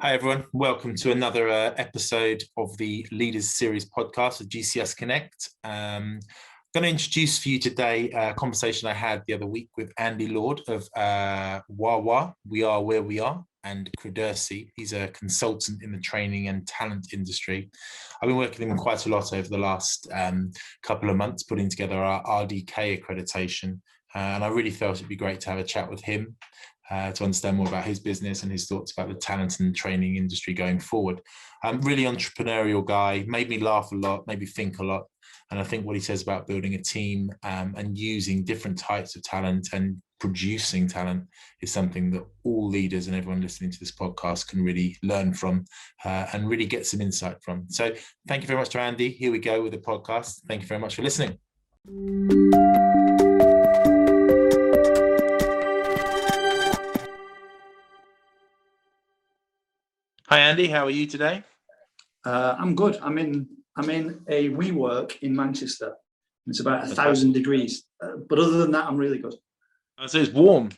Hi everyone, welcome to another episode of the Leaders Series podcast of GCS Connect. I'm going to introduce for you today a conversation I had the other week with Andy Lord of WAWWA, We Are Where We Are, and Accreditation. He's a consultant in the training and talent industry. I've been working with him quite a lot over the last couple of months, putting together our RDK accreditation. And I really felt it'd be great to have a chat with him to understand more about his business and his thoughts about the talent and training industry going forward. Really entrepreneurial guy, made me laugh a lot, made me think a lot. And I think what he says about building a team and using different types of talent and producing talent is something that all leaders and everyone listening to this podcast can really learn from and really get some insight from. So thank you very much to Andy. Here we go with the podcast. Thank you very much for listening. Hi Andy, how are you today? I'm good. I'm in a WeWork in Manchester. It's about 1,000 degrees, but other than that, I'm really good. Oh, so it's warm.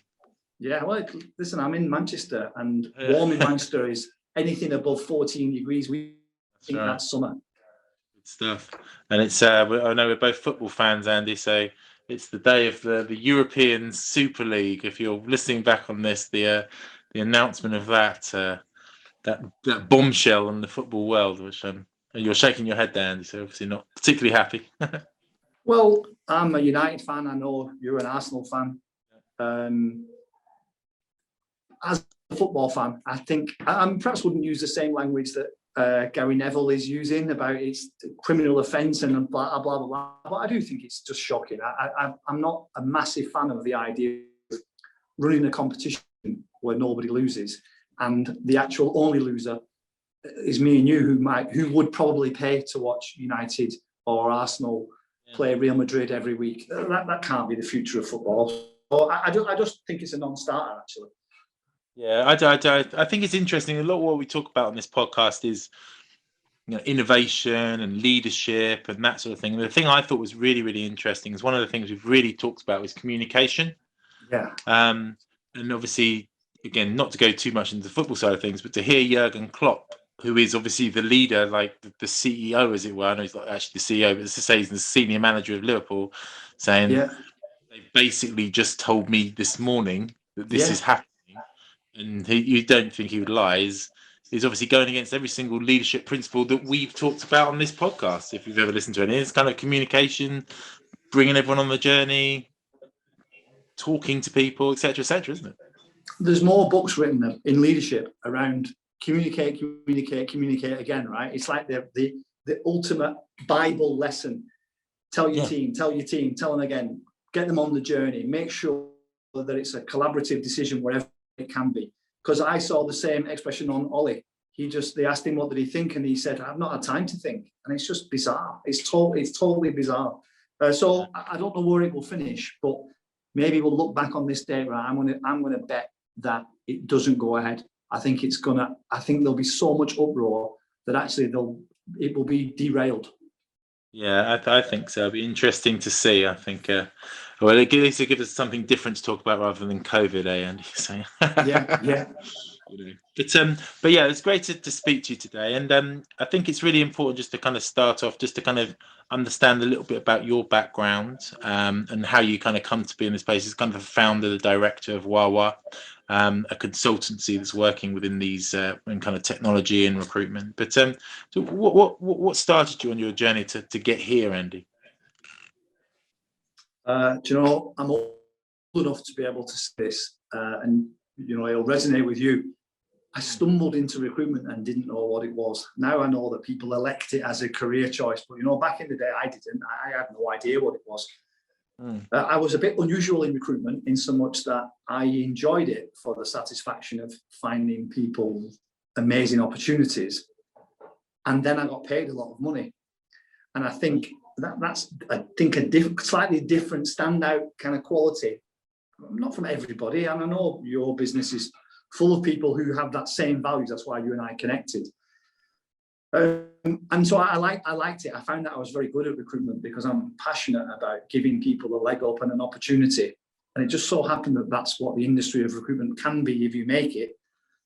Yeah, well, listen, I'm in Manchester, and warm in Manchester is anything above 14 degrees. We think that's summer. Good stuff. And it's I know we're both football fans, Andy. So it's the day of the European Super League. If you're listening back on this, the announcement of that bombshell in the football world, which you're shaking your head there, Andy, so obviously not particularly happy. Well, I'm a United fan. I know you're an Arsenal fan. As a football fan, I think I perhaps wouldn't use the same language that Gary Neville is using about its criminal offence and blah, blah, blah, blah. But I do think it's just shocking. I'm not a massive fan of the idea of running a competition where nobody loses. And the actual only loser is me and you, who would probably pay to watch United or Arsenal play Real Madrid every week. That can't be the future of football. So I just think it's a non-starter, actually. Yeah, I think it's interesting. A lot of what we talk about on this podcast is, innovation and leadership and that sort of thing. And the thing I thought was really, really interesting is one of the things we've really talked about was communication. Yeah. And obviously, again, not to go too much into the football side of things, but to hear Jurgen Klopp, who is obviously the leader, like the CEO, as it were. I know he's not actually the CEO, but to say he's the senior manager of Liverpool, saying they basically just told me this morning that this is happening, and you don't think he would lie, is obviously going against every single leadership principle that we've talked about on this podcast. If you've ever listened to it, it's kind of communication, bringing everyone on the journey, talking to people, etc., isn't it? There's more books written in leadership around communicate again, right? It's like the ultimate Bible lesson. Tell your team, tell them again, get them on the journey, make sure that it's a collaborative decision wherever it can be. Because I saw the same expression on Ollie. They asked him what did he think, and he said, I've not had time to think. And it's just bizarre. It's totally bizarre. So I don't know where it will finish, but maybe we'll look back on this day, right? I'm gonna bet that it doesn't go ahead. I think there'll be so much uproar that actually it will be derailed. Yeah, I think so. It'll be interesting to see. I think, well, at least it gives us something different to talk about rather than COVID, Andy? So, yeah. But yeah, it's great to speak to you today. And I think it's really important just to kind of start off, just to kind of understand a little bit about your background and how you kind of come to be in this place as kind of a founder, the director of WAWWA, a consultancy that's working within these in kind of technology and recruitment. But so what started you on your journey to get here, Andy? Do you know, I'm old enough to be able to say this, and it'll resonate with you. I stumbled into recruitment and didn't know what it was. Now I know that people elect it as a career choice, but back in the day I didn't. I had no idea what it was. I was a bit unusual in recruitment in so much that I enjoyed it for the satisfaction of finding people amazing opportunities, and then I got paid a lot of money. And I think that's a slightly different standout kind of quality, not from everybody. And I know your business is full of people who have that same values. That's why you and I connected. And so I liked it. I found that I was very good at recruitment because I'm passionate about giving people a leg up and an opportunity. And it just so happened that that's what the industry of recruitment can be if you make it.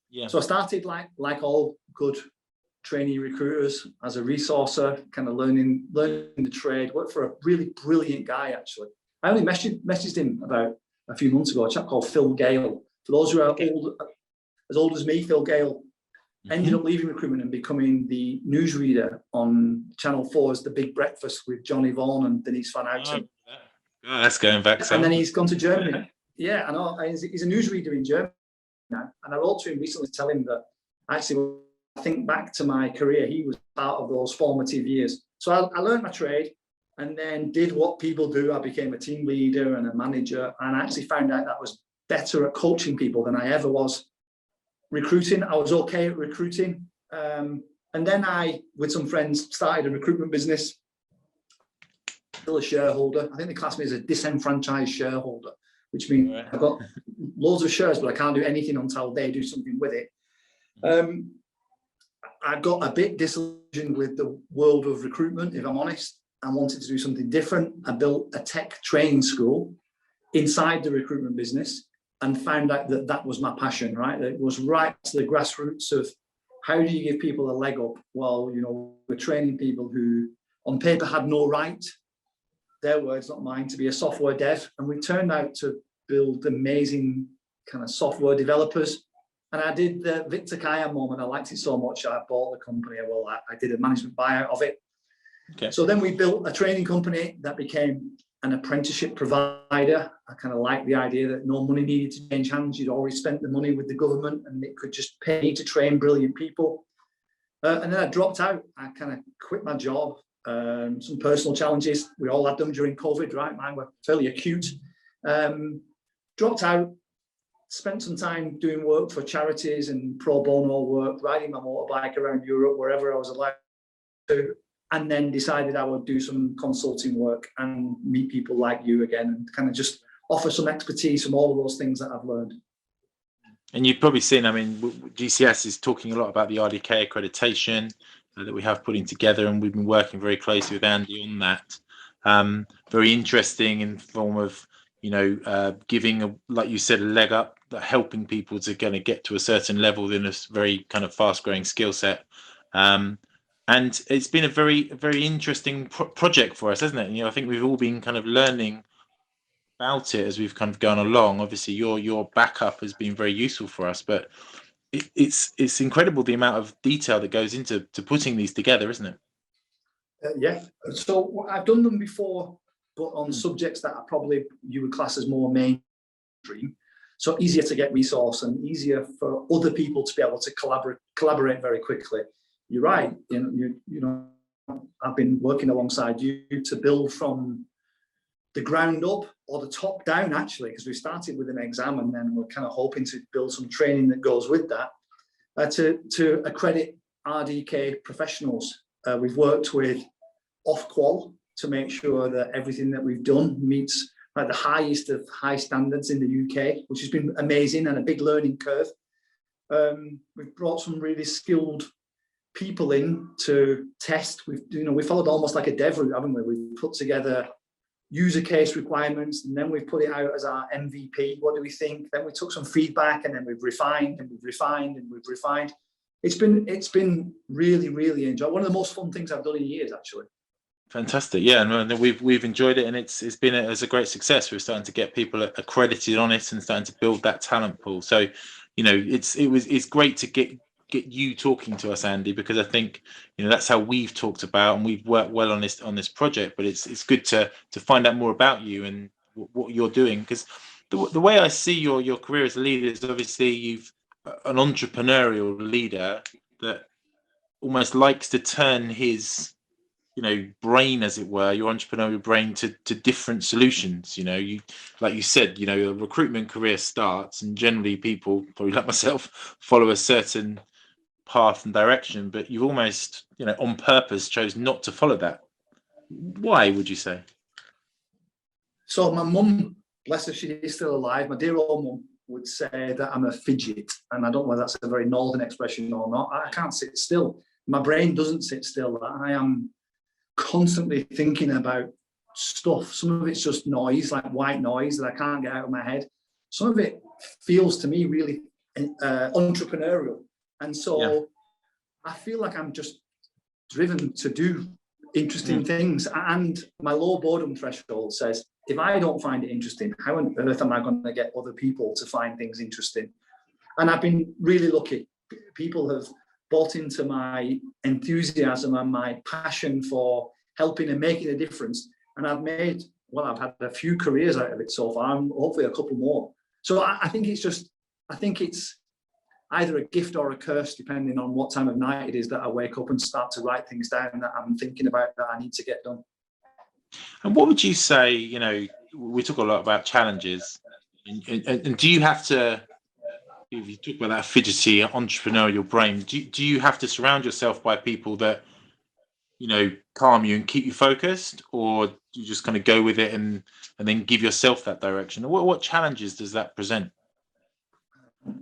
Yeah. So I started like all good trainee recruiters as a resourcer, kind of learning the trade. Worked for a really brilliant guy, actually. I only messaged him about a few months ago, a chap called Phil Gale. For those who are as old as me, Phil Gale ended up leaving recruitment and becoming the newsreader on Channel 4's The Big Breakfast with Johnny Vaughan and Denise Van Houten. Oh, that's going back some. And then he's gone to Germany. Yeah, I know. He's a newsreader in Germany now. And I wrote to him recently to tell him that actually, when I think back to my career, he was part of those formative years. So I learned my trade and then did what people do. I became a team leader and a manager, and I actually found out that was better at coaching people than I ever was recruiting. I was okay at recruiting. And then I, with some friends, started a recruitment business. Still a shareholder. I think they class me as a disenfranchised shareholder, which means I've got loads of shares, but I can't do anything until they do something with it. I got a bit disillusioned with the world of recruitment, if I'm honest. I wanted to do something different. I built a tech training school inside the recruitment business and found out that that was my passion, right? It was right to the grassroots of how do you give people a leg up? Well, you know, we're training people who on paper had no right, their words, not mine, to be a software dev. And we turned out to build amazing kind of software developers. And I did the Victor Kaya moment. I liked it so much, I bought the company. Well, I did a management buyout of it. Okay. So then we built a training company that became an apprenticeship provider. I kind of liked the idea that no money needed to change hands. You'd already spent the money with the government and it could just pay to train brilliant people. And then I dropped out. I kind of quit my job. Some personal challenges. We all had them during COVID, right? Mine were fairly acute. Dropped out, spent some time doing work for charities and pro bono work, riding my motorbike around Europe, wherever I was allowed to, and then decided I would do some consulting work and meet people like you again and kind of just offer some expertise from all of those things that I've learned. And you've probably seen, I mean, GCS is talking a lot about the RDK accreditation that we have putting together, and we've been working very closely with Andy on that. Very interesting in the form of, you know, giving, like you said, a leg up, helping people to kind of get to a certain level in a very kind of fast-growing skill set. And it's been a very interesting project for us, hasn't it? You know, I think we've all been kind of learning about it as we've kind of gone along. Obviously, your backup has been very useful for us, but it's incredible the amount of detail that goes into putting these together, isn't it? Yeah. So I've done them before, but on subjects that are probably you would class as more mainstream. So easier to get resource and easier for other people to be able to collaborate very quickly. You're right. You know, I've been working alongside you to build from the ground up or the top down, actually, because we started with an exam and then we're kind of hoping to build some training that goes with that to accredit RDK professionals. We've worked with Ofqual to make sure that everything that we've done meets like the highest of high standards in the UK, which has been amazing and a big learning curve. We've brought some really skilled people in to test. We followed almost like a dev route, haven't we? We've put together user case requirements, and then we've put it out as our MVP. What do we think? Then we took some feedback, and then we've refined and we've refined and we've refined. It's been really, really enjoyable. One of the most fun things I've done in years, actually. Fantastic, yeah, and we've enjoyed it, and it's been a great success. We're starting to get people accredited on it and starting to build that talent pool. So, you know, it's great to get you talking to us, Andy, because I think, you know, that's how we've talked about and we've worked well on this project. But it's good to find out more about you and what you're doing, because the way I see your career as a leader is obviously you've an entrepreneurial leader that almost likes to turn his, you know, brain, as it were, your entrepreneurial brain to different solutions. You know, you, like you said, you know, your recruitment career starts and generally people, probably like myself, follow a certain path and direction, but you've almost, you know, on purpose chose not to follow that. Why, would you say? So my mum, bless her, she is still alive, my dear old mum would say that I'm a fidget, and I don't know whether that's a very northern expression or not. I can't sit still. My brain doesn't sit still. I am constantly thinking about stuff. Some of it's just noise, like white noise that I can't get out of my head. Some of it feels to me really entrepreneurial. And so I feel like I'm just driven to do interesting things. And my low boredom threshold says, if I don't find it interesting, how on earth am I going to get other people to find things interesting? And I've been really lucky. People have bought into my enthusiasm and my passion for helping and making a difference. And I've had a few careers out of it so far, and hopefully a couple more. So I think it's either a gift or a curse, depending on what time of night it is that I wake up and start to write things down that I'm thinking about that I need to get done. And what would you say, we talk a lot about challenges, and do you have to, if you talk about that fidgety entrepreneurial brain, do you have to surround yourself by people that, calm you and keep you focused, or do you just kind of go with it and then give yourself that direction? What challenges does that present?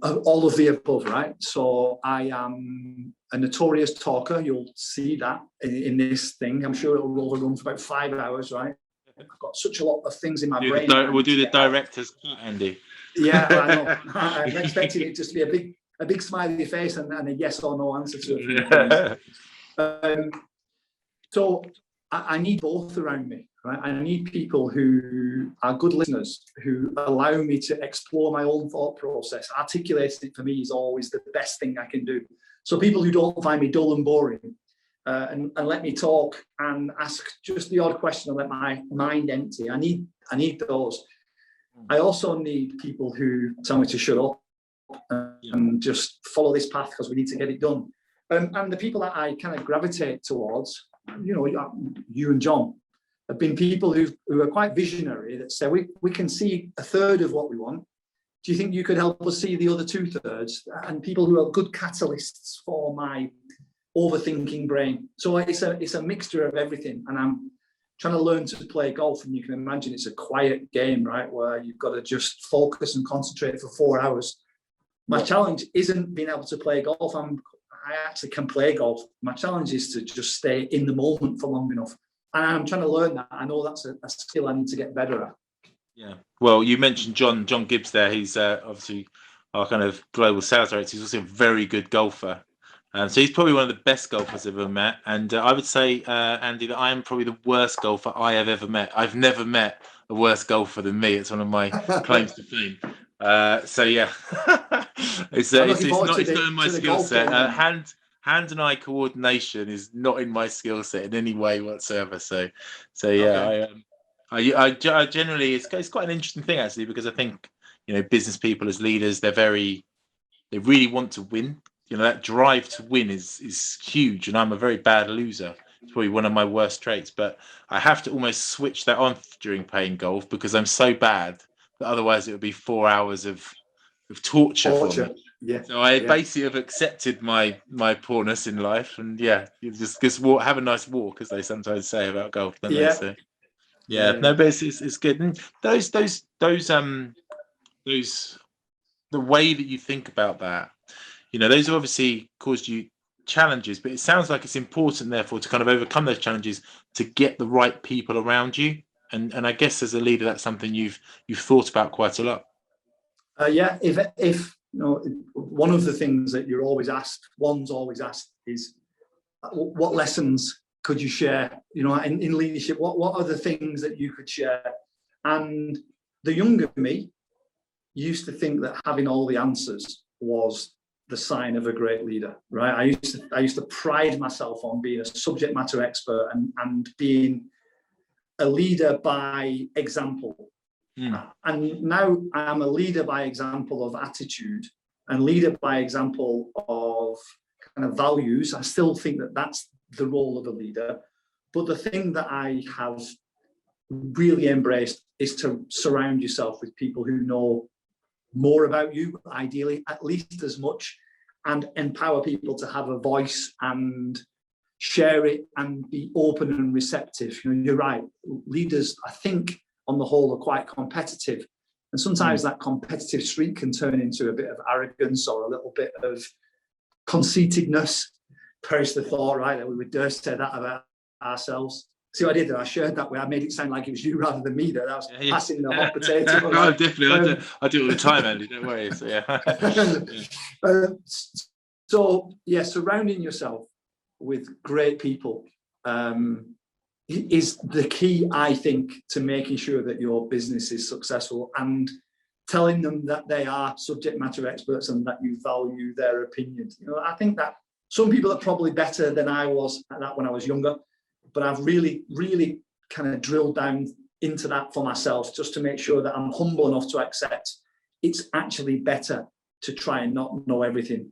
All of the above, right? So I am a notorious talker. You'll see that in this thing. I'm sure it'll overrun for about 5 hours, right? I've got such a lot of things in my brain. We'll do the director's cut, Andy. Yeah, I know. I'm expecting it just to be a big smiley face and a yes or no answer to it. So I need both around me, right? I need people who are good listeners, who allow me to explore my own thought process. Articulating it for me is always the best thing I can do. So people who don't find me dull and boring, and let me talk and ask just the odd question and let my mind empty. I need those. I also need people who tell me to shut up and just follow this path because we need to get it done. And the people that I kind of gravitate towards, you and John, have been people who are quite visionary, that say we can see a third of what we want. Do you think you could help us see the other 2/3? And people who are good catalysts for my overthinking brain. So it's a mixture of everything. And I'm trying to learn to play golf, and you can imagine it's a quiet game, right, where you've got to just focus and concentrate for 4 hours. My challenge isn't being able to play golf. I actually can play golf. My challenge is to just stay in the moment for long enough. And I'm trying to learn that. I know that's a skill I need to get better at. Yeah. Well, you mentioned John Gibbs there. He's obviously our kind of global sales director. He's also a very good golfer. So he's probably one of the best golfers I've ever met. And I would say, Andy, that I am probably the worst golfer I have ever met. I've never met a worse golfer than me. It's one of my claims to fame. So yeah, it's not in my skill set. Hand and eye coordination is not in my skill set in any way whatsoever. So yeah, okay. I generally it's quite an interesting thing actually, because I think business people as leaders, they really want to win. That drive to win is huge, and I'm a very bad loser. It's probably one of my worst traits, but I have to almost switch that on during playing golf because I'm so bad that otherwise it would be 4 hours of torture for me. Yeah. So I basically have accepted my poorness in life, and you just have a nice walk, as they sometimes say about golf, don't they? So, no, but it's good. And those the way that you think about that, those have obviously caused you challenges, but it sounds like it's important, therefore, to kind of overcome those challenges to get the right people around you. And I guess as a leader, that's something you've thought about quite a lot. If one of the things that one's always asked is, what lessons could you share? In leadership, what are the things that you could share? And the younger me used to think that having all the answers was the sign of a great leader, right? I used to pride myself on being a subject matter expert and being a leader by example. And now I'm a leader by example of attitude and leader by example of kind of values. I still think that that's the role of a leader. But the thing that I have really embraced is to surround yourself with people who know more about you, ideally at least as much, and empower people to have a voice and share it and be open and receptive. You're right. Leaders, I think, on the whole, are quite competitive. And sometimes that competitive streak can turn into a bit of arrogance or a little bit of conceitedness. Perish the thought, right, that we would dare say that about ourselves. See what I did there? I shared that way. I made it sound like it was you rather than me there. I was passing the hot potato. No, definitely. I do it all the time, Andy. Don't worry. So, yeah. So, yeah, surrounding yourself with great people is the key, I think, to making sure that your business is successful, and telling them that they are subject matter experts and that you value their opinion. You know, I think that some people are probably better than I was at that when I was younger, but I've really, really kind of drilled down into that for myself, just to make sure that I'm humble enough to accept it's actually better to try and not know everything.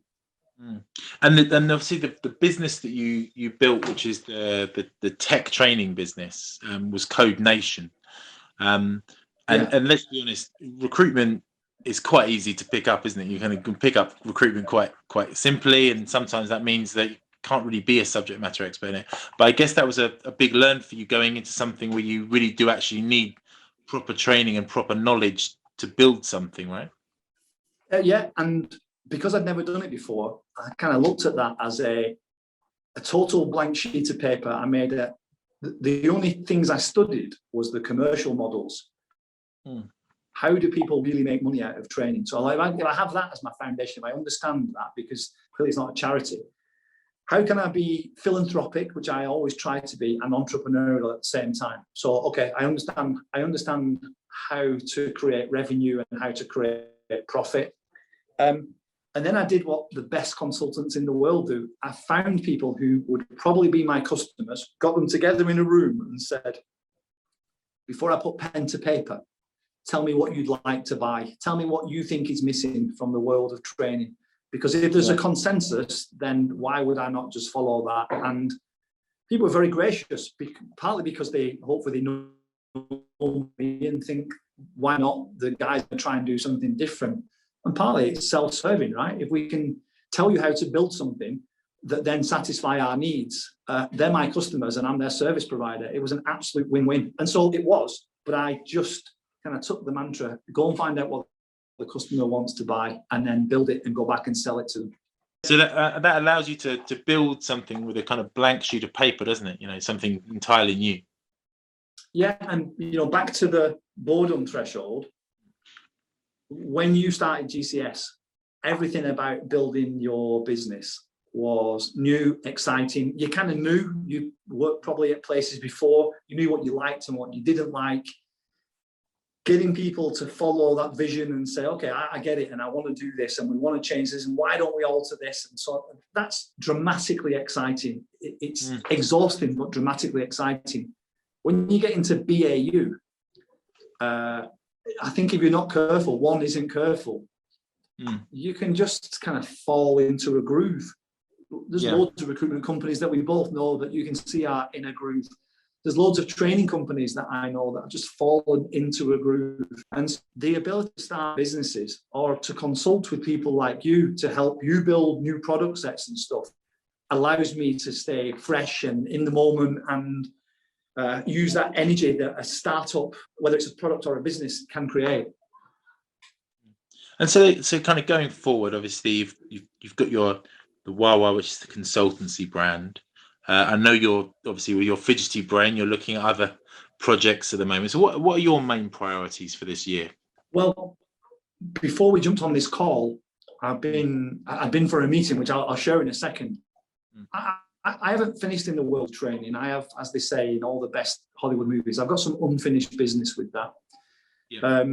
And obviously the business that you built, which is the tech training business, was Code Nation. And let's be honest, recruitment is quite easy to pick up, isn't it? You can pick up recruitment quite simply, and sometimes that means that you can't really be a subject matter expert in it. But I guess that was a big learn for you, going into something where you really do actually need proper training and proper knowledge to build something, right? Yeah, and because I'd never done it before, I kind of looked at that as a total blank sheet of paper. I made the only things I studied was the commercial models. How do people really make money out of training? So if I have that as my foundation, if I understand that, because clearly it's not a charity, how can I be philanthropic, which I always try to be, and entrepreneurial at the same time? So, okay, I understand how to create revenue and how to create profit. And then I did what the best consultants in the world do. I found people who would probably be my customers, got them together in a room and said, before I put pen to paper, tell me what you'd like to buy. Tell me what you think is missing from the world of training. Because if there's a consensus, then why would I not just follow that? And people were very gracious, partly because they hopefully know me and think, why not? The guys are trying to do something different. And partly it's self-serving, right? If we can tell you how to build something that then satisfy our needs, they're my customers and I'm their service provider. It was an absolute win-win. And so it was, but I just kind of took the mantra, go and find out what the customer wants to buy and then build it and go back and sell it to them. So that allows you to build something with a kind of blank sheet of paper, doesn't it? You know, something entirely new. Yeah, and back to the boredom threshold. When you started GCS, everything about building your business was new, exciting. You kind of knew, you worked probably at places before, you knew what you liked and what you didn't like. Getting people to follow that vision and say, okay, I get it, and I want to do this, and we want to change this, and why don't we alter this? And so that's dramatically exciting. It's exhausting, but dramatically exciting. When you get into BAU, I think if you're not careful, one isn't careful, you can just kind of fall into a groove. There's loads of recruitment companies that we both know that you can see are in a groove. There's loads of training companies that I know that have just fallen into a groove. And the ability to start businesses or to consult with people like you to help you build new product sets and stuff allows me to stay fresh and in the moment and use that energy that a startup, whether it's a product or a business, can create. And so kind of going forward, obviously you've got the WAWWA, which is the consultancy brand. I know you're obviously with your fidgety brain, you're looking at other projects at the moment. So what are your main priorities for this year? Well, before we jumped on this call, I've been for a meeting, which I'll share in a second. I haven't finished in the world of training. I have, as they say in all the best Hollywood movies, I've got some unfinished business with that. Yeah.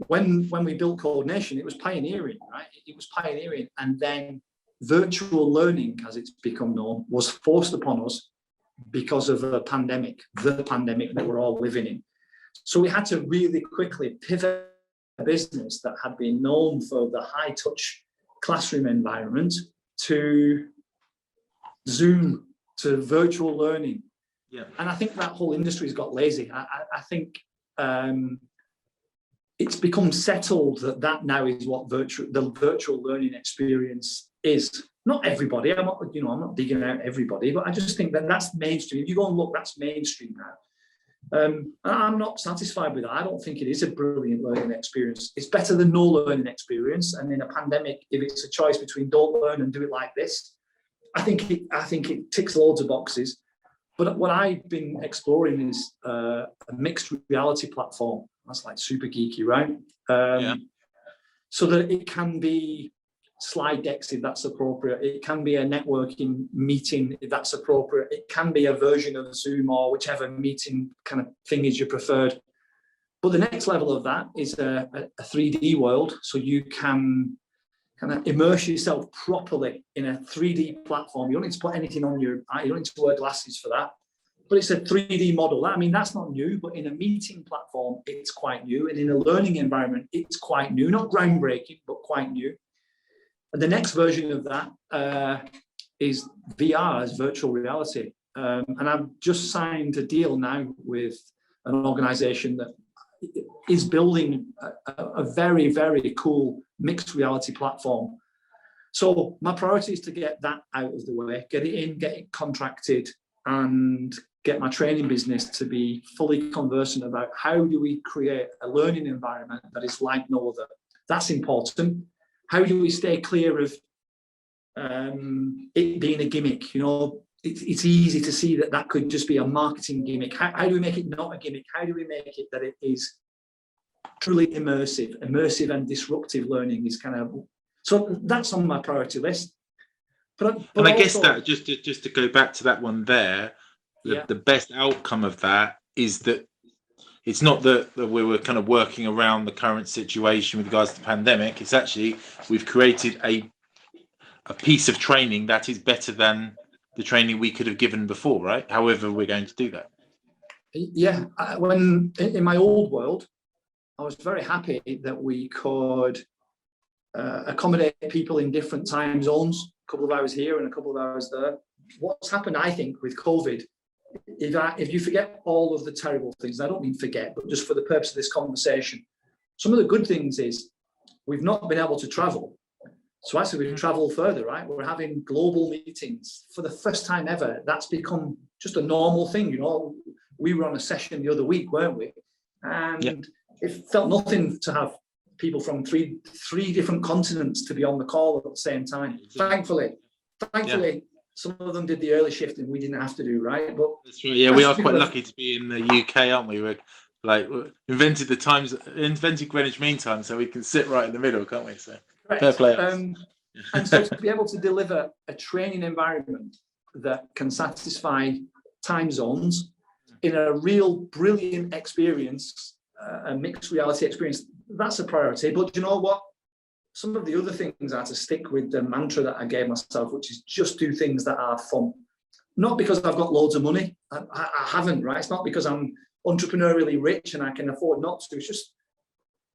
When we built Coordination, it was pioneering, right? It was pioneering. And then virtual learning, as it's become known, was forced upon us because of the pandemic that we're all living in. So we had to really quickly pivot a business that had been known for the high-touch classroom environment to Zoom, to virtual learning. Yeah. And I think that whole industry's got lazy. I think it's become settled that now is what the virtual learning experience is. Not everybody. I'm not digging out everybody, but I just think that's mainstream. If you go and look, that's mainstream now. And I'm not satisfied with that. I don't think it is a brilliant learning experience. It's better than no learning experience. And in a pandemic, if it's a choice between don't learn and do it like this, I think it ticks loads of boxes. But what I've been exploring is a mixed reality platform. That's like super geeky, right? So that it can be slide decks if that's appropriate. It can be a networking meeting if that's appropriate. It can be a version of Zoom or whichever meeting kind of thing is your preferred. But the next level of that is a 3D world. So you can kind of immerse yourself properly in a 3D platform. You don't need to put anything on your eye. You don't need to wear glasses for that. But it's a 3D model. I mean, that's not new, but in a meeting platform, it's quite new. And in a learning environment, it's quite new. Not groundbreaking, but quite new. And the next version of that is VR, as virtual reality. And I've just signed a deal now with an organization that is building a very, very cool mixed reality platform. So my priority is to get that out of the way, get it in, get it contracted, and get my training business to be fully conversant about how do we create a learning environment that is like no other. That's important. How do we stay clear of it being a gimmick? You know, it's easy to see that that could just be a marketing gimmick. How do we make it not a gimmick? How do we make it that it is truly immersive? Immersive and disruptive learning is kind of, so that's on my priority list. But and I also, guess that just to go back to that one there, the best outcome of that is that it's not that we were kind of working around the current situation with regards to the pandemic. It's actually we've created a piece of training that is better than the training we could have given before, right? However, we're going to do that. Yeah, when in my old world, I was very happy that we could accommodate people in different time zones, a couple of hours here and a couple of hours there. What's happened, I think, with COVID, if you forget all of the terrible things, I don't mean forget, but just for the purpose of this conversation, some of the good things is we've not been able to travel. So actually we've traveled further, right? We're having global meetings for the first time ever. That's become just a normal thing. You know, we were on a session the other week, weren't we? And it felt nothing to have people from three different continents to be on the call at the same time. Thankfully, some of them did the early shift and we didn't have to do, right? But that's right. Yeah, we are quite lucky to be in the UK, aren't we? We're like invented Greenwich Mean Time, so we can sit right in the middle, can't we? So fair play. And so to be able to deliver a training environment that can satisfy time zones in a real brilliant experience, a mixed reality experience, that's a priority. But you know what? Some of the other things are to stick with the mantra that I gave myself, which is just do things that are fun. Not because I've got loads of money. I haven't, right? It's not because I'm entrepreneurially rich and I can afford not to. It's just,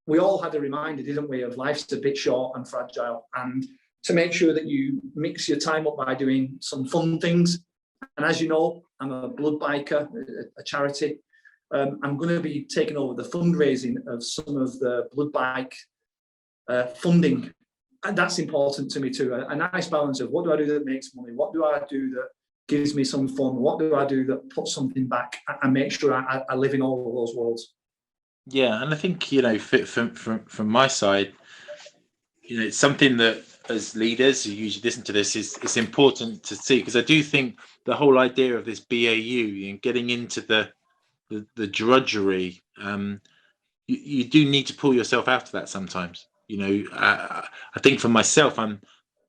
we all had a reminder, didn't we, of life's a bit short and fragile. And to make sure that you mix your time up by doing some fun things. And as you know, I'm a blood biker, a charity. I'm going to be taking over the fundraising of some of the blood bike funding, and that's important to me too. A nice balance of what do I do that makes money, what do I do that gives me some fun, what do I do that puts something back, and make sure I live in all of those worlds. Yeah, and I think, you know, from my side, you know, it's something that as leaders who usually listen to this it's important to see, because I do think the whole idea of this BAU and getting into the drudgery, you do need to pull yourself out of that sometimes. You know, I think for myself, I'm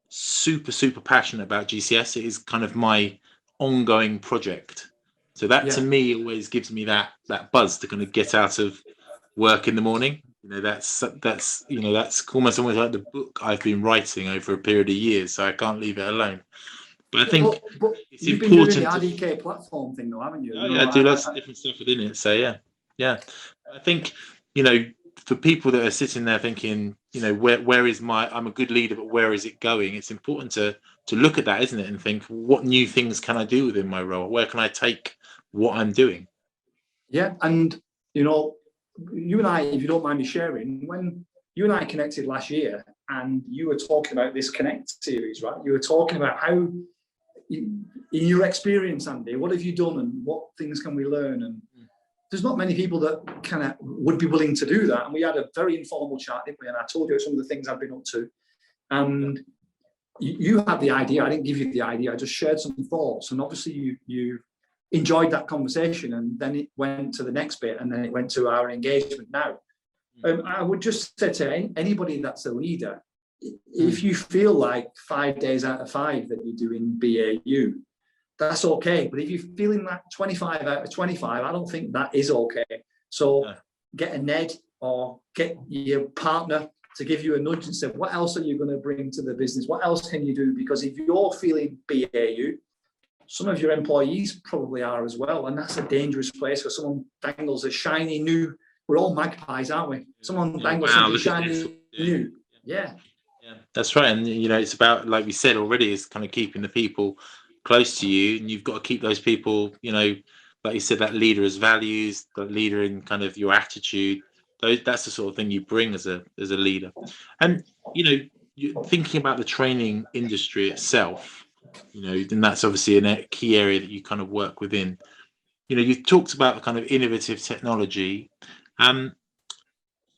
super passionate about GCS. It is kind of my ongoing project. So that to me always gives me that buzz to kind of get out of work in the morning. You know, that's you know, that's almost like the book I've been writing over a period of years, so I can't leave it alone. But I think but it's you've important. Been doing the RDK platform thing, though, haven't you? Oh, yeah, I do lots of different stuff within it. So yeah. I think, you know, for people that are sitting there thinking, you know, where is I'm a good leader, but where is it going? It's important to look at that, isn't it, and think, what new things can I do within my role? Where can I take what I'm doing? Yeah, and you know, you and I, if you don't mind me sharing, when you and I connected last year, and you were talking about this Connect series, right? You were talking about how, in your experience, Andy, what have you done, and what things can we learn? And there's not many people that kind of would be willing to do that. And we had a very informal chat, didn't we? And I told you some of the things I've been up to. And you had the idea. I didn't give you the idea. I just shared some thoughts. And obviously you enjoyed that conversation, and then it went to the next bit, and then it went to our engagement now. I would just say to anybody that's a leader, if you feel like 5 days out of 5 that you're doing BAU, that's okay. But if you're feeling that 25 out of 25, I don't think that is okay. So get a Ned or get your partner to give you a nudge and say, what else are you going to bring to the business? What else can you do? Because if you're feeling BAU, some of your employees probably are as well. And that's a dangerous place where someone dangles a shiny new, we're all magpies, aren't we? Someone dangles something shiny new. Yeah, that's right. And it's about, like we said already, is kind of keeping the people close to you, and you've got to keep those people, like you said, that leader as values, that leader in kind of your attitude. That's the sort of thing you bring as a leader. And you're thinking about the training industry itself, then that's obviously a key area that you kind of work within. You've talked about kind of innovative technology. Do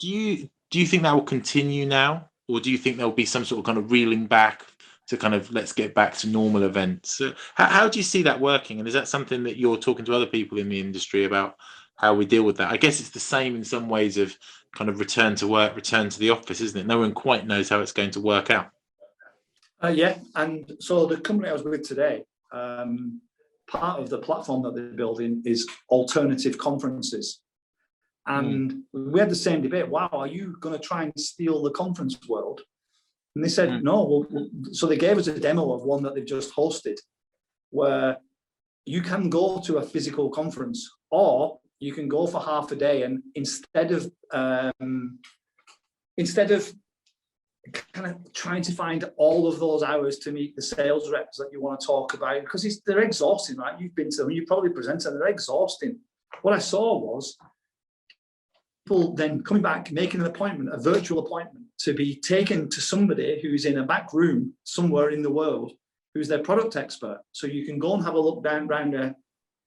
you think that will continue now, or do you think there'll be some sort of kind of reeling back to kind of let's get back to normal events? So how do you see that working? And is that something that you're talking to other people in the industry about, how we deal with that? I guess it's the same in some ways of kind of return to work, return to the office, isn't it? No one quite knows how it's going to work out. Yeah, and so the company I was with today, part of the platform that they're building is alternative conferences. And we had the same debate. Wow, are you going to try and steal the conference world? And they said, no. So they gave us a demo of one that they've just hosted, where you can go to a physical conference, or you can go for half a day, and instead of kind of trying to find all of those hours to meet the sales reps that you want to talk about, because they're exhausting, right? You've been to them, you probably present them, they're exhausting. What I saw was people then coming back, making an appointment, a virtual appointment, to be taken to somebody who's in a back room somewhere in the world, who's their product expert. So you can go and have a look around a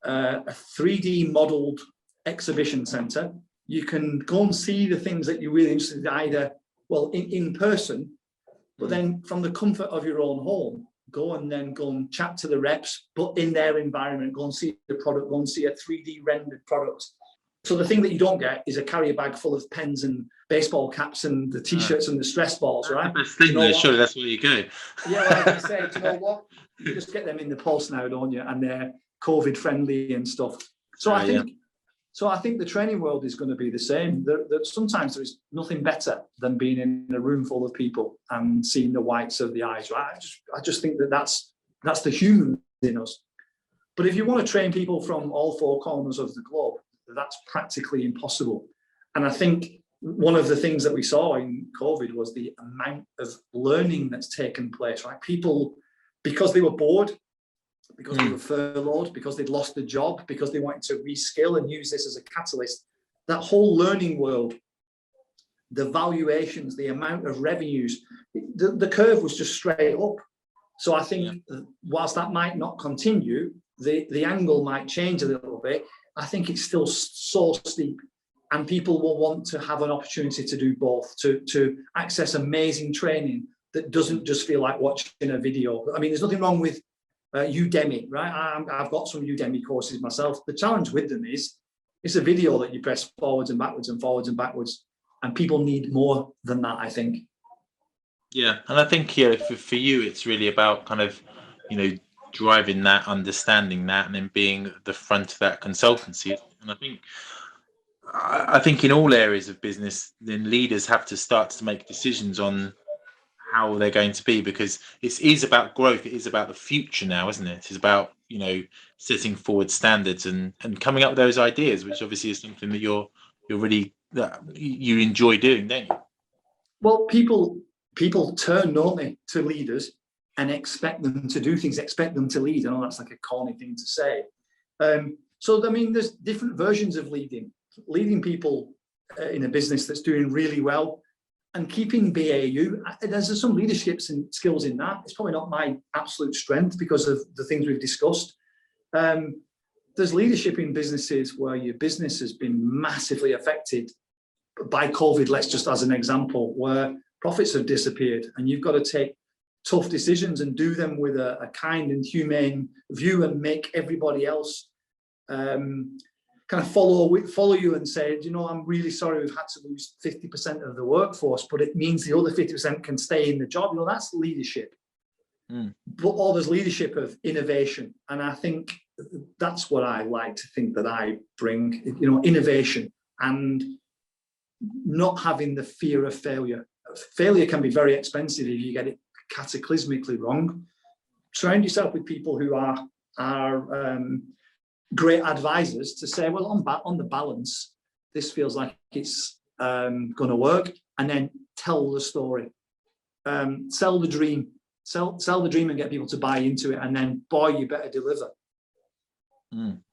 3D modeled exhibition center. You can go and see the things that you're really interested in, either in person, but then from the comfort of your own home, go and chat to the reps, but in their environment, go and see the product, go and see a 3D rendered product. So the thing that you don't get is a carrier bag full of pens and baseball caps and the t-shirts and the stress balls, right? That's the best thing, surely that's where you go. Yeah, well, I was going to say, do you know what? You just get them in the post now, don't you? And they're COVID friendly and stuff. So I think the training world is going to be the same. That sometimes there is nothing better than being in a room full of people and seeing the whites of the eyes, right? I just think that's the human in us. But if you want to train people from all four corners of the globe, that's practically impossible. And I think one of the things that we saw in COVID was the amount of learning that's taken place, right? People, because they were bored, because they were furloughed, because they'd lost their job, because they wanted to reskill and use this as a catalyst, that whole learning world, the valuations, the amount of revenues, the curve was just straight up. So I think whilst that might not continue, the angle might change a little bit. I think it's still so steep, and people will want to have an opportunity to do both, to access amazing training that doesn't just feel like watching a video. I mean, there's nothing wrong with Udemy, right? I've got some Udemy courses myself. The challenge with them is it's a video that you press forwards and backwards and forwards and backwards, and people need more than that, I think. Yeah, and I think for you, it's really about kind of, driving that, understanding that, and then being at the front of that consultancy. And I think in all areas of business, then leaders have to start to make decisions on how they're going to be, because it is about growth. It is about the future now, isn't it? It's about, setting forward standards and coming up with those ideas, which obviously is something that you're really, you enjoy doing, don't you? Well, people turn, don't they, to leaders and expect them to do things, expect them to lead. I know that's like a corny thing to say. So, I mean, there's different versions of leading people in a business that's doing really well and keeping BAU. There's some leadership skills in that. It's probably not my absolute strength because of the things we've discussed. There's leadership in businesses where your business has been massively affected by COVID, let's just as an example, where profits have disappeared and you've got to take tough decisions and do them with a kind and humane view and make everybody else kind of follow you and say, you know, I'm really sorry we've had to lose 50% of the workforce, but it means the other 50% can stay in the job. You know, that's leadership. But all there's leadership of innovation. And I think that's what I like to think that I bring, you know, innovation and not having the fear of failure. Failure can be very expensive if you get it cataclysmically wrong. Surround yourself with people who are great advisors to say, well, on the balance, this feels like it's going to work, and then tell the story, sell the dream, sell the dream and get people to buy into it, and then, boy, you better deliver.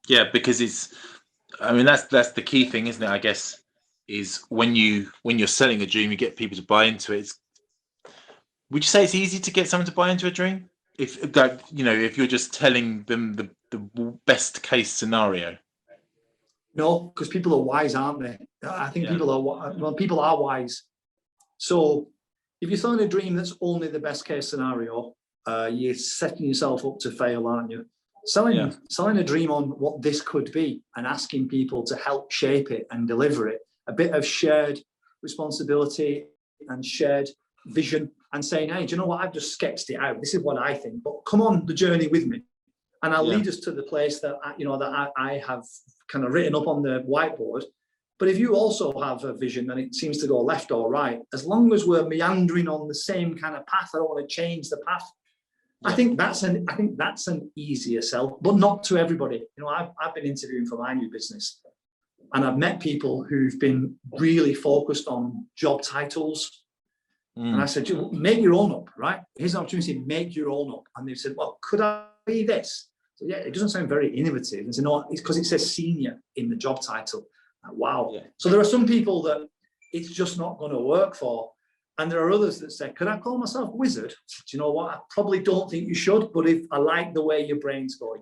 Yeah, because it's, I mean, that's the key thing, isn't it? I guess is when you're selling a dream, you get people to buy into it. Would you say it's easy to get someone to buy into a dream? If you know, if you're just telling them the best case scenario? No, because people are wise, aren't they? I think people are wise. So if you're selling a dream that's only the best case scenario, you're setting yourself up to fail, aren't you? Selling a dream on what this could be and asking people to help shape it and deliver it, a bit of shared responsibility and shared vision, and saying, hey, do you know what, I've just sketched it out, this is what I think, but come on the journey with me, and I'll lead us to the place that I have kind of written up on the whiteboard. But if you also have a vision and it seems to go left or right, as long as we're meandering on the same kind of path, I don't want to change the path. I think that's an easier sell, but not to everybody. You know, I've been interviewing for my new business, and I've met people who've been really focused on job titles. And I said, make your own up, right? Here's an opportunity, make your own up. And they said, well, could I be this? So yeah, it doesn't sound very innovative. And so no, it's because it says senior in the job title. Like, wow. Yeah. So there are some people that it's just not going to work for. And there are others that say, could I call myself wizard? Do you know what? I probably don't think you should, but if I like the way your brain's going.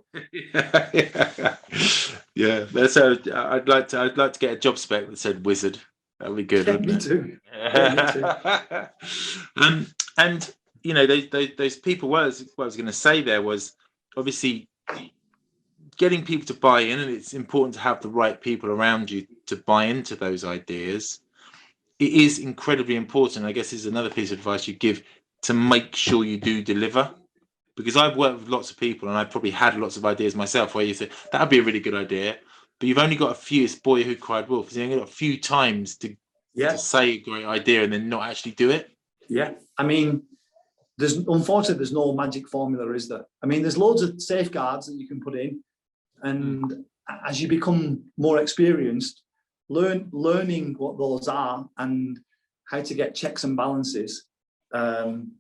Yeah. So I'd like to get a job spec that said wizard. That'd be good. Yeah, me too. Yeah, me too. And you know, those people. What I was going to say there was obviously getting people to buy in, and it's important to have the right people around you to buy into those ideas. It is incredibly important. I guess is another piece of advice you give, to make sure you do deliver. Because I've worked with lots of people, and I've probably had lots of ideas myself where you say that'd be a really good idea, but you've only got a few. It's boy who cried wolf. You've only got a few times to say a great idea and then not actually do it. Yeah, I mean, unfortunately there's no magic formula, is there? I mean, there's loads of safeguards that you can put in, and as you become more experienced, learning what those are and how to get checks and balances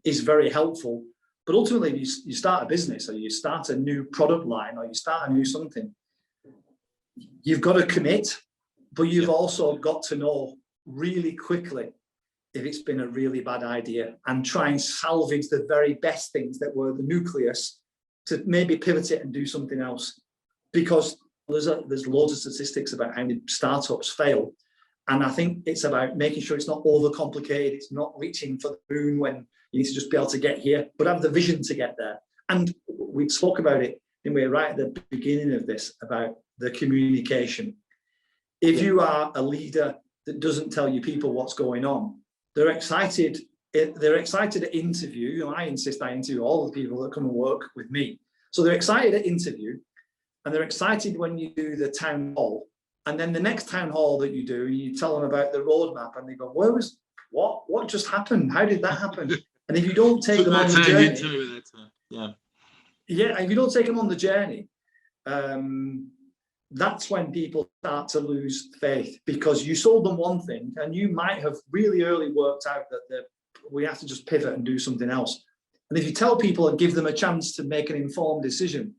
is very helpful. But ultimately, you start a business, or you start a new product line, or you start a new something, you've got to commit, but you've also got to know really quickly if it's been a really bad idea, and try and salvage the very best things that were the nucleus to maybe pivot it and do something else. Because there's loads of statistics about how many startups fail. And I think it's about making sure it's not overcomplicated. It's not reaching for the moon when you need to just be able to get here, but have the vision to get there. And we spoke about it, didn't we, right at the beginning of this, about the communication. If you are a leader that doesn't tell your people what's going on, they're excited at interview. You know, I insist I interview all the people that come and work with me. So they're excited at interview, and they're excited when you do the town hall. And then the next town hall that you do, you tell them about the roadmap, and they go, what just happened? How did that happen? And if you don't take them on the journey, if you don't take them on the journey, that's when people start to lose faith, because you sold them one thing and you might have really early worked out that we have to just pivot and do something else. And if you tell people and give them a chance to make an informed decision,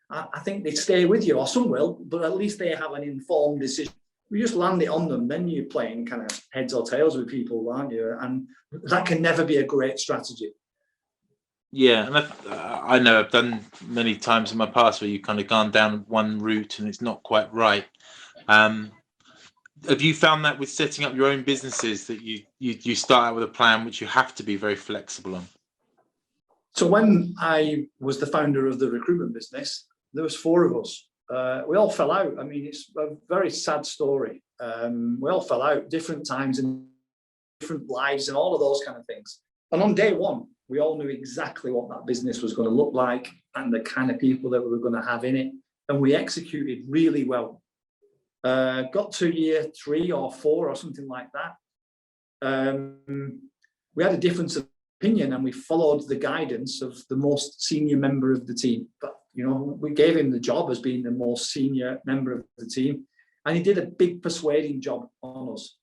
I think they stay with you, or some will, but at least they have an informed decision. We just land it on them, then you're playing kind of heads or tails with people, aren't you? And that can never be a great strategy. Yeah, and I know I've done many times in my past where you've kind of gone down one route and it's not quite right. Have you found that with setting up your own businesses, that you start out with a plan which you have to be very flexible on? So when I was the founder of the recruitment business, there was 4 of us. we all fell out. I mean, it's a very sad story. We all fell out different times and different lives and all of those kind of things. And on day one, we all knew exactly what that business was going to look like and the kind of people that we were going to have in it. And we executed really well. Got to year 3 or 4 or something like that. We had a difference of opinion and we followed the guidance of the most senior member of the team. But, you know, we gave him the job as being the most senior member of the team. And he did a big persuading job on us.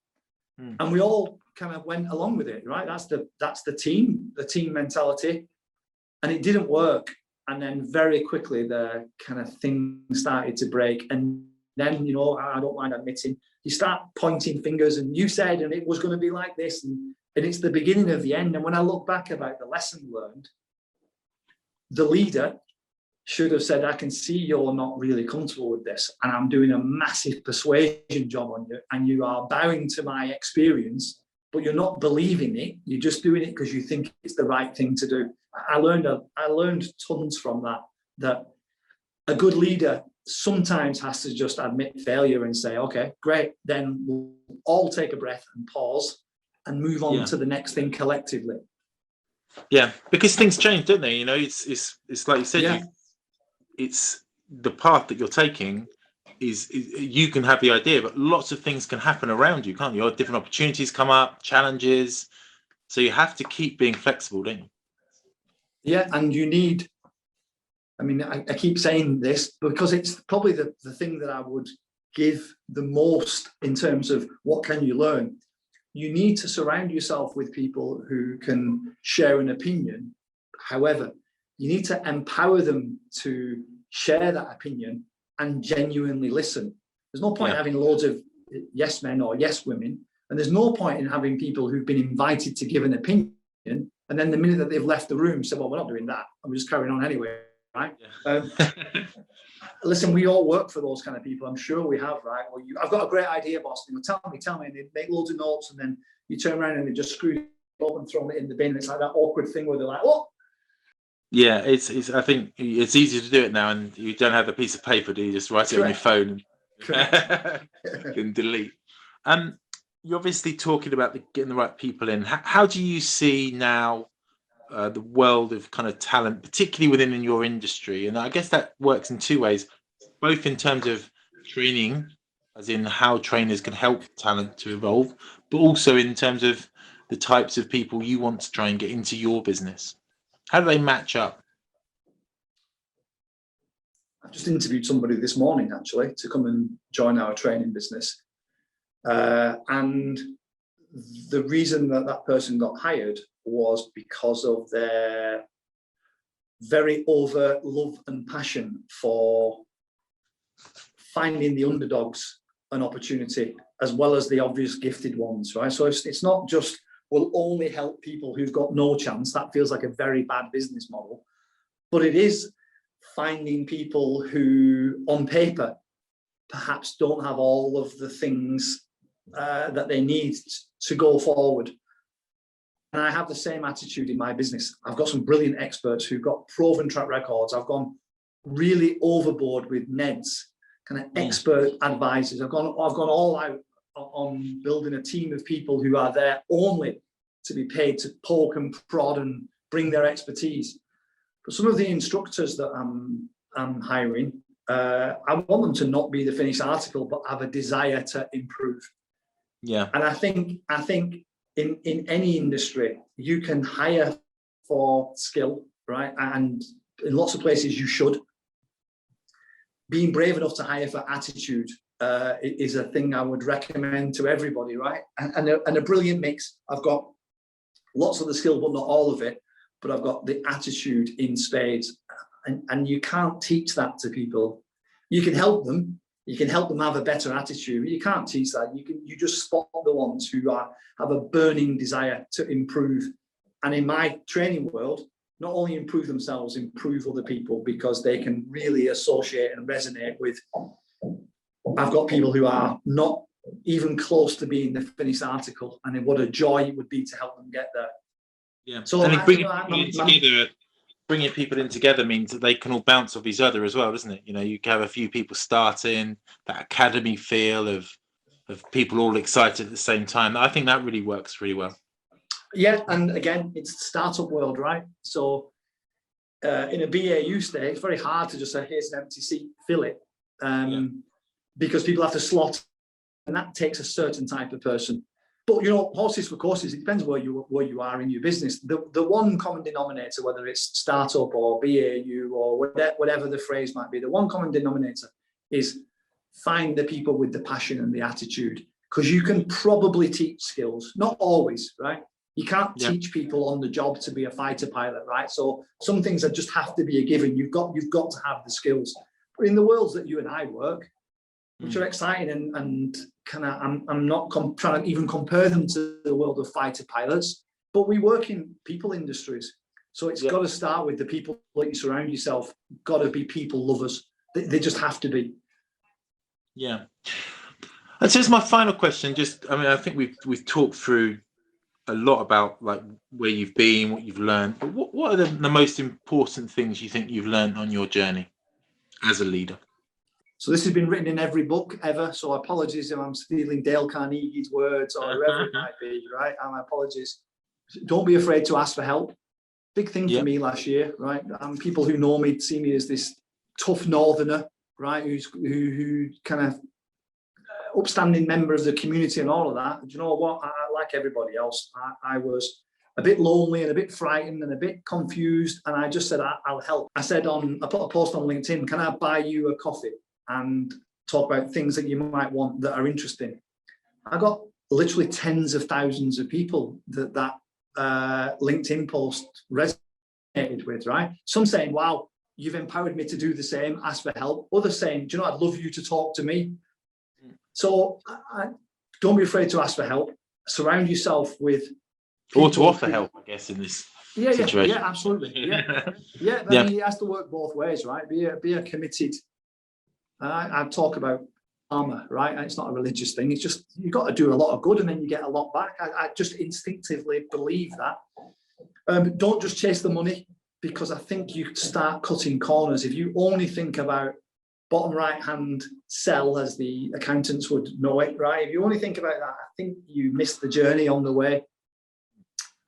And we all kind of went along with it, right? That's the team mentality. And it didn't work. And then very quickly the kind of thing started to break. And then, you know, I don't mind admitting, you start pointing fingers and you said, and it was going to be like this. And it's the beginning of the end. And when I look back about the lesson learned, the leader should have said, I can see you're not really comfortable with this. And I'm doing a massive persuasion job on you. And you are bowing to my experience, but you're not believing it. You're just doing it because you think it's the right thing to do. I learned tons from that a good leader sometimes has to just admit failure and say, okay, great. Then we'll all take a breath and pause and move on to the next thing collectively. Yeah, because things change, don't they? You know, it's like you said, it's the path that you're taking is you can have the idea, but lots of things can happen around you, can't you? Different opportunities come up, challenges. So you have to keep being flexible, don't you? Yeah, and you need, I mean, I keep saying this because it's probably the thing that I would give the most in terms of what can you learn. You need to surround yourself with people who can share an opinion. However, you need to empower them to share that opinion and genuinely listen. There's no point in having loads of yes men or yes women, and there's no point in having people who've been invited to give an opinion, and then the minute that they've left the room, say, well, we're not doing that, and we're just carrying on anyway, right? Yeah. Listen, we all work for those kind of people. I'm sure we have, right? Well, I've got a great idea, boss. You know, tell me, and they make loads of notes, and then you turn around and they just screw it up and throw it in the bin. It's like that awkward thing where they're like, oh. Yeah, it's. I think it's easy to do it now, and you don't have the piece of paper, do you? Just write it on your phone and delete. You're obviously talking about getting the right people in. How do you see now the world of kind of talent, particularly within your industry? And I guess that works in 2 ways, both in terms of training, as in how trainers can help talent to evolve, but also in terms of the types of people you want to try and get into your business. How do they match up? I just interviewed somebody this morning, actually, to come and join our training business. And the reason that person got hired was because of their very overt love and passion for finding the underdogs an opportunity, as well as the obvious gifted ones, right? So it's not just, we'll only help people who've got no chance. That feels like a very bad business model. But it is finding people who, on paper, perhaps don't have all of the things that they need to go forward. And I have the same attitude in my business. I've got some brilliant experts who've got proven track records. I've gone really overboard with NEDs, kind of expert advisors. I've gone all out on building a team of people who are there only to be paid to poke and prod and bring their expertise. But some of the instructors that I'm hiring, I want them to not be the finished article, but have a desire to improve. Yeah. And I think in any industry, you can hire for skill, right? And in lots of places you should. Being brave enough to hire for attitude is a thing I would recommend to everybody, right? And a brilliant mix. I've got lots of the skill, but not all of it. But I've got the attitude in spades. And you can't teach that to people. You can help them. You can help them have a better attitude. You can't teach that. You just spot the ones who have a burning desire to improve. And in my training world, not only improve themselves, improve other people, because they can really associate and resonate with. I've got people who are not even close to being the finished article, and what a joy it would be to help them get there. Yeah. So and bringing together bringing people in together means that they can all bounce off each other as well, doesn't it? You know, you can have a few people starting, that academy feel of people all excited at the same time. I think that really works really well. Yeah, and again, it's the startup world, right? So in a BAU state, it's very hard to just say, here's an empty seat, fill it. Because people have to slot, and that takes a certain type of person. But, you know, horses for courses, it depends where you are in your business. The one common denominator, whether it's startup or BAU or whatever the phrase might be, the one common denominator is find the people with the passion and the attitude, because you can probably teach skills, not always, right? You can't teach people on the job to be a fighter pilot, right? So some things that just have to be a given. You've got to have the skills. But in the worlds that you and I work, which are exciting and kind of, I'm not trying to even compare them to the world of fighter pilots, but we work in people industries. So it's got to start with the people that you surround yourself, got to be people lovers. They just have to be. Yeah. And so here's my final question. I think we've talked through a lot about like where you've been, what you've learned, but what are the most important things you think you've learned on your journey as a leader? So this has been written in every book ever. So apologies if I'm stealing Dale Carnegie's words or whoever it might be, right? And my apologies. Don't be afraid to ask for help. Big thing for me last year, right? People who know me see me as this tough northerner, right? Who kind of upstanding member of the community and all of that. Do you know what? Like everybody else, I was a bit lonely and a bit frightened and a bit confused. And I just said, I'll help. I put a post on LinkedIn, can I buy you a coffee and talk about things that you might want that are interesting? I got literally tens of thousands of people that LinkedIn post resonated with, right? Some saying, wow, you've empowered me to do the same, ask for help. Others saying, do you know, I'd love you to talk to me. So don't be afraid to ask for help. Surround yourself with people or to offer help, I guess, in this situation. Yeah, absolutely. I mean, it has to work both ways, right? Be a committed. I talk about karma, right? And it's not a religious thing. It's just you've got to do a lot of good and then you get a lot back. I just instinctively believe that. Don't just chase the money, because I think you start cutting corners if you only think about bottom right hand cell, as the accountants would know it, right? If you only think about that, I think you miss the journey on the way.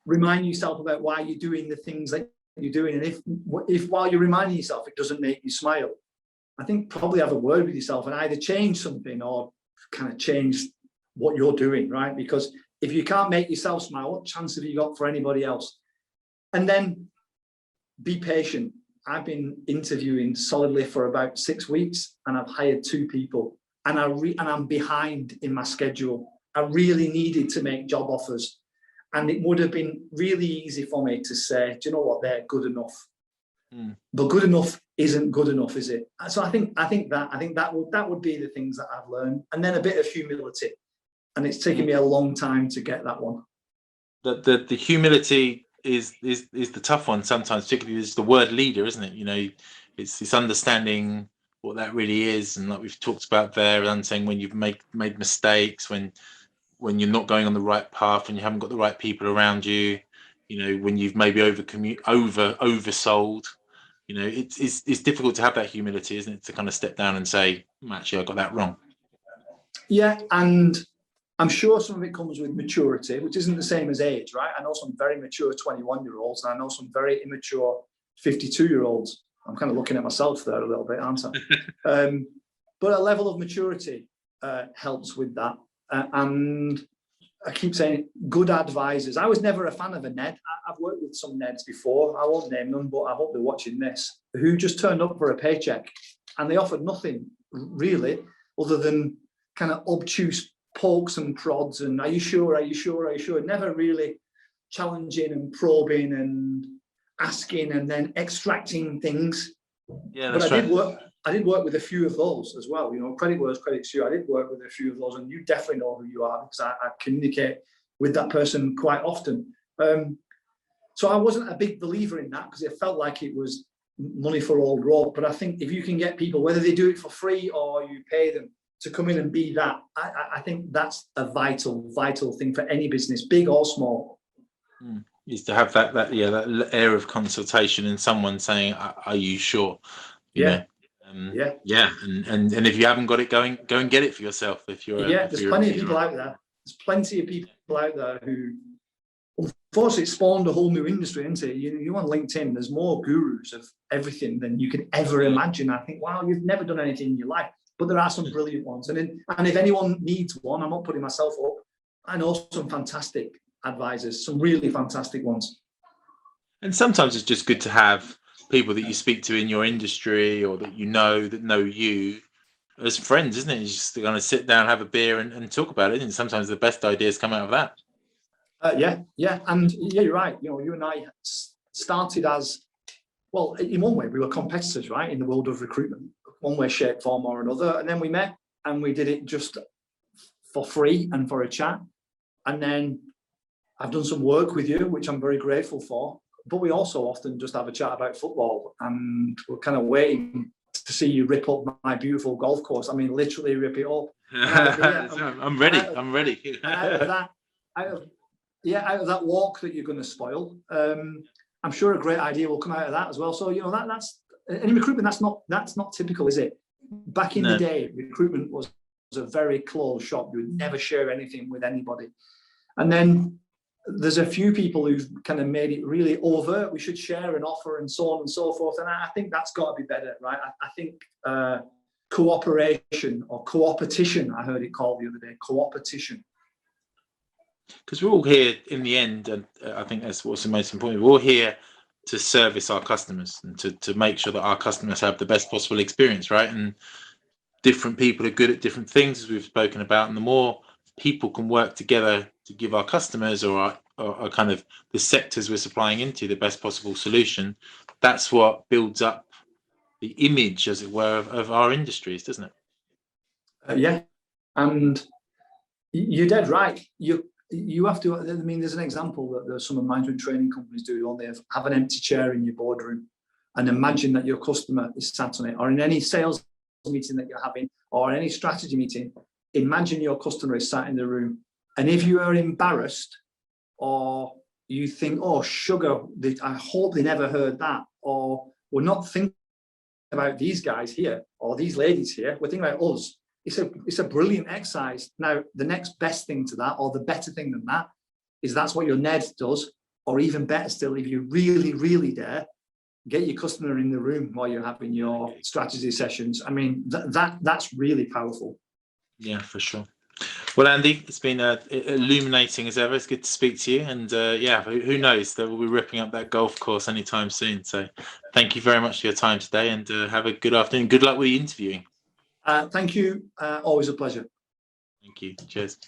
Remind yourself about why you're doing the things that you're doing, and if while you're reminding yourself it doesn't make you smile, I think probably have a word with yourself and either change something or kind of change what you're doing, right? Because if you can't make yourself smile, what chance have you got for anybody else? And then be patient. I've been interviewing solidly for about 6 weeks and I've hired 2 people and I'm behind in my schedule. I really needed to make job offers, and it would have been really easy for me to say, do you know what, they're good enough. But good enough isn't good enough, is it? So I think that would be the things that I've learned, and then a bit of humility. And it's taken me a long time to get that one. The humility is the tough one sometimes, particularly is the word leader, isn't it? You know, it's understanding what that really is, and like we've talked about there, and saying when you've made mistakes, when you're not going on the right path, when you haven't got the right people around you, you know, when you've maybe oversold. You know, it's difficult to have that humility, isn't it? To kind of step down and say, actually, I got that wrong. Yeah, and I'm sure some of it comes with maturity, which isn't the same as age, right? I know some very mature 21-year-olds, and I know some very immature 52-year-olds. I'm kind of looking at myself there a little bit, aren't I? But a level of maturity helps with that. And I keep saying good advisors. I was never a fan of a Ned. I've worked with some Neds before. I won't name them, but I hope they're watching this, who just turned up for a paycheck and they offered nothing really other than kind of obtuse pokes and prods and are you sure, never really challenging and probing and asking and then extracting things. Yeah, but I did work with a few of those as well. You know, credit where credit's due. I did work with a few of those, and you definitely know who you are because I communicate with that person quite often. So I wasn't a big believer in that because it felt like it was money for old rope. But I think if you can get people, whether they do it for free or you pay them to come in and be that, I think that's a vital thing for any business, big or small. is to have that air of consultation and someone saying, "Are you sure?" You know. And if you haven't got it, go and get it for yourself. If you're there's plenty of people out there. There's plenty of people out there who, unfortunately, it spawned a whole new industry, isn't it? You on LinkedIn, there's more gurus of everything than you can ever imagine. I think, wow, you've never done anything in your life, but there are some brilliant ones. And if anyone needs one, I'm not putting myself up. I know some fantastic advisors, some really fantastic ones. And sometimes it's just good to have people that you speak to in your industry or that know you as friends, isn't it? You just kind of sit down, have a beer and talk about it. And sometimes the best ideas come out of that. And you're right. You and I started as, well, in one way we were competitors, right, in the world of recruitment, one way, shape, form or another. And then we met and we did it just for free and for a chat. And then I've done some work with you, which I'm very grateful for. But we also often just have a chat about football, and we're kind of waiting to see you rip up my beautiful golf course. I mean, literally rip it up. I'm ready. Out of that walk that you're going to spoil, I'm sure a great idea will come out of that as well. So that's in recruitment. That's not typical, is it? Back in the day, recruitment was a very closed shop. You would never share anything with anybody, and then there's a few people who've kind of made it really overt. We should share and offer and so on and so forth. And I think that's got to be better, right? I think cooperation or coopetition, I heard it called the other day, coopetition. Because we're all here in the end, and I think that's what's the most important. We're all here to service our customers and to make sure that our customers have the best possible experience, right? And different people are good at different things, as we've spoken about. And the more people can work together to give our customers or kind of the sectors we're supplying into the best possible solution, that's what builds up the image, as it were, of our industries, doesn't it? And you're dead right. You have to, I mean, there's an example that some of management training companies do, don't they? Have an empty chair in your boardroom and imagine that your customer is sat on it, or in any sales meeting that you're having or any strategy meeting, imagine your customer is sat in the room. And if you are embarrassed or you think, oh, sugar, I hope they never heard that, or we're not thinking about these guys here or these ladies here, we're thinking about us. It's a brilliant exercise. Now, the next best thing to that, or the better thing than that, is that's what your NED does, or even better still, if you really, really dare, get your customer in the room while you're having your strategy sessions. I mean, that's really powerful. Yeah, for sure. Well, Andy, it's been illuminating as ever. It's good to speak to you. And who knows, that we'll be ripping up that golf course anytime soon. So thank you very much for your time today, and have a good afternoon. Good luck with the interviewing. Thank you. Always a pleasure. Thank you. Cheers.